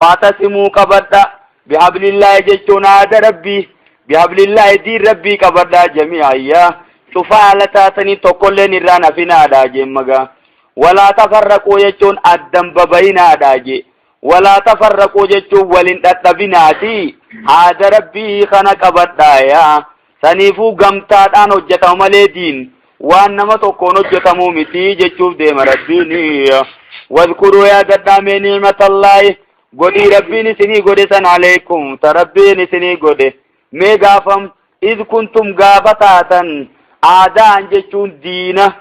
فاعتصموا قبدا بحبل الله جتون هذا ربي بحبل الله دين ربي قبدا جميعا يا شفالتاتني تقولن الرانا فينا داجي مغا ولا تفرقوا جتون أدم ببينا داجي ولا تفرقوا جتون ولن تتبناتي هذا ربي خنا قبدا يا سنيفو قمتات آن هجتهم مليدين وانما تكون هجتمو متي جتشوف ديم ربيني واذكروا يا قدامي نعمة الله قدي ربيني سني قدي سن عليكم تربيني سني قدي مي غافم إذ كنتم غافتاتا آدان جتشون دينا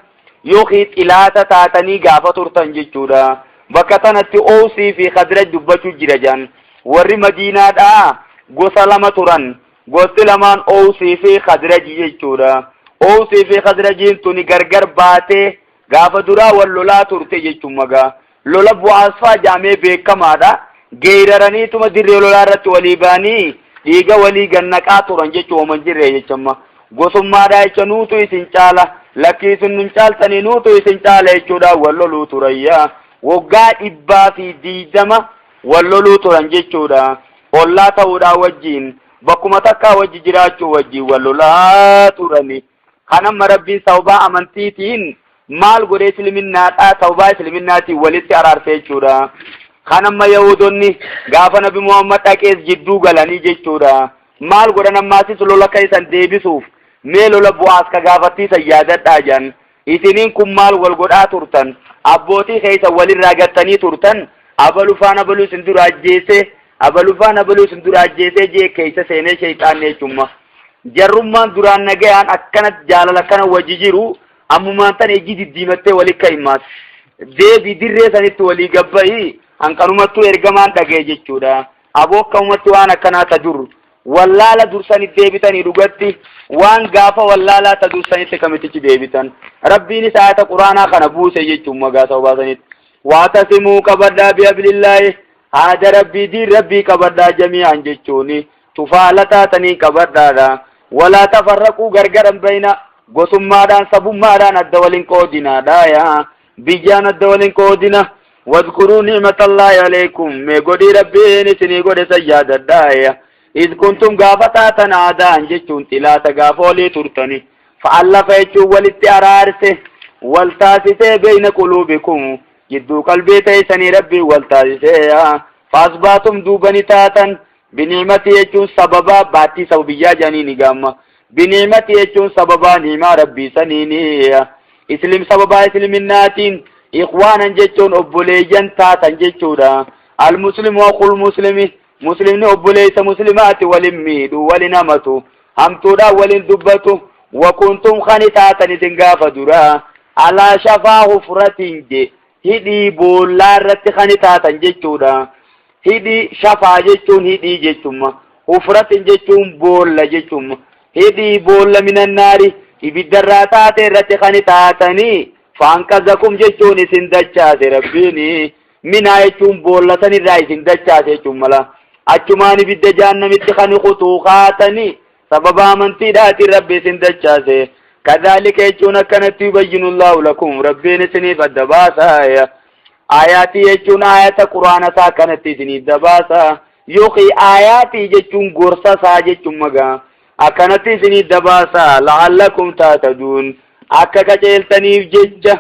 يوخيت إلاتا تاتني غافتورتان جتشودا بكتنت أوسي في خدرة دبتو جرجان ور مدينة غسلما تران gosti lamaan Awsii fi Khazrajii jechuudha. Awsii fi Khazrajiin tuni gargar baatee gaafa duraa wal lolaa turte jechuun magaa. Lola bu'aasfaa jaamee beekamaadha. Geeraraniituma dirree lolaa irratti walii baanii dhiiga walii gannaqaa turan jechuun man jirre jechumma. Gosummaadhaa jecha nuutu isin caala. Lakkii isin nun caaltanii nuutu isin caala jechuudha wal loluu turayyaa. Waggaa 120 wal loluu turan jechuudha. Ollaa ta'uudhaa wajjiin. Bakkuma takka wajji jiraachuu wajji wallolaa turani. Kanamma rabbiin sababa amantiitiin maal godhee islaminaadhaa sababa islaminaatiin walitti araarsee jechuudha. Kanamma Yahudonni gaafa Nabi Muhammad dhaqees jidduu galanii jechuudha. Maal godhan ammaasis lola keessan deebisuuf mee lola bu'aas ka gaafattiisan yaadadhaa jan. Isiniin kun maal wal godhaa turtan abbootii keessan walirraa gattanii turtan abaluu faana baluu isin dura ajjeese. Abalufaan abaluu isin dura ajjeesee jee keessa seenee shayxaanni jechuudha. Jarrummaan duraan nagayaan akkanatti jaalala kana wajji jiru ammumaan tan eegii diddiimattee walii kaimaas. Deebii dirree sanitti walii gabba'i hanqanumattuu ergamaan dhagee jechuudha. Abookkamumatti waan akkanaa ta dur wallaala dursanitti deebitanii dhugatti waan gaafa wallaalaa ta dursanitti kamitichi deebitan. Rabbiinis ayata quraanaa kana buuse jechuun magaa sababaa sanitti. Waatasimuu qabaddaa bi'ablillaahi. هذا ربي دي ربي كبردا جميعا جتشوني تفالتا تني كبردا ولا تفرقوا غرغرا بين غسمادان سبمادان الدولين كودنا دايا بيجان الدولين كودنا واذكروا نعمة الله عليكم مي غدي ربي نسني غدي سجادة دايا إذ كنتم غافتا تنادان جتشون تلاتا غافولي ترتني فألف يجو والاتعرارسه والتاسسه بين قلوبكم جدو قلبي تيسني ربي والتاسسه فاسباتم دوبني تاتن بنعمتي يجون سببا باتي سببيا جانيني غاما بنعمتي يجون سببا نعمة ربي سنيني اسلم سببا اسلم الناتين إخوانا جيشون أبوليجان تاتن جيشودا المسلم وأخو المسلم مسلمين أبوليس مسلمات ولميد ولنمتو همتودا ولندبتو وكنتم خانتاتن تنغاف درا على شفا حفرة جي هدي بولا رت خانتاتن جيشودا هدي شفا جيشون هدي جيشوما حفرة جيشون بولا جيشوما هدي بولا من النار إبدراتات رت خانتاتني فانكزكم جيشون سندچات ربيني من آيشون بولا سني راي سندچات جملا أجماني بد جهنم اتخاني خطوخاتني سببا من تيدات ربي سندچات كذلك يجون كانت يبين الله لكم ربي نسني الدباسة آياتي يجون آيات قرآن سا كانت سني الدباسة يوخي آياتي يجون غرصة ساجة مغا أكانت سني الدباسة لعلكم تاتدون أكا كجيل تنيف ججة